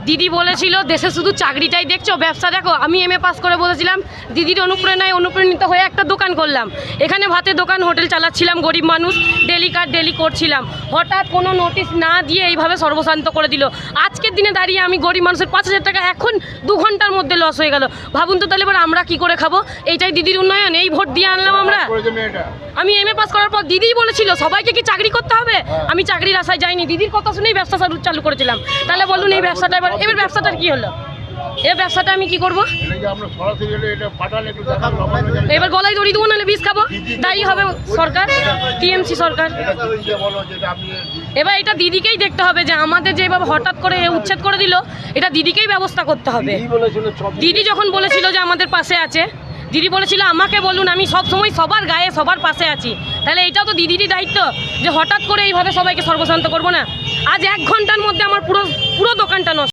দিদি বলেছিল দেশে শুধু চাকরিটাই দেখছো, ব্যবসা দেখো। আমি এমএ পাস করে বলেছিলাম, দিদির অনুপ্রেরণিত হয়ে একটা দোকান করলাম। এখানে ভাতের দোকান, হোটেল চালাচ্ছিলাম, গরিব মানুষ, ডেলি কার ডেলি করছিলাম। হঠাৎ কোনো নোটিশ না দিয়ে এইভাবে সর্বশান্ত করে দিল। আজকের দিনে দাঁড়িয়ে আমি গরিব মানুষের 5,000 টাকা এখন 2 ঘন্টার মধ্যে লস হয়ে গেল। ভাবুন তো তাহলে এবার আমরা কি করে খাবো? এইটাই দিদির উন্নয়ন? এই ভোট দিয়ে আনলাম আমরা। আমি এমএ পাস করার পর দিদিই বলেছিল সবাইকে কি চাকরি করতে হবে, আমি চাকরির আশায় যাইনি, দিদির কথা শুনেই ব্যবসা চালু করেছিলাম। তাহলে বলুন এই ব্যবসাটা এবার ব্যবসাটার কি হলো? এই ব্যবসাটা আমি কি করব? এবার গলায় দড়ি দেবো, নাহলে বিষ খাবো, দায়ী হবে সরকার, টিএমসি সরকার। এবার এটা দিদিকেই দেখতে হবে যে আমাদের যেভাবে হঠাৎ করে উচ্ছেদ করে দিল, এটা দিদিকেই ব্যবস্থা করতে হবে। দিদি যখন বলেছিল যে আমাদের পাশে আছে, দিদি বলেছিল আমাকে বলুন, আমি সব সময় সবার গায়ে সবার পাশে আছি। তাহলে এইটাও তো দিদিরই দায়িত্ব যে হঠাৎ করে এইভাবে সবাইকে সর্বশান্ত করবো না। আজ 1 ঘন্টার মধ্যে আমার পুরো দোকানটা নষ্ট।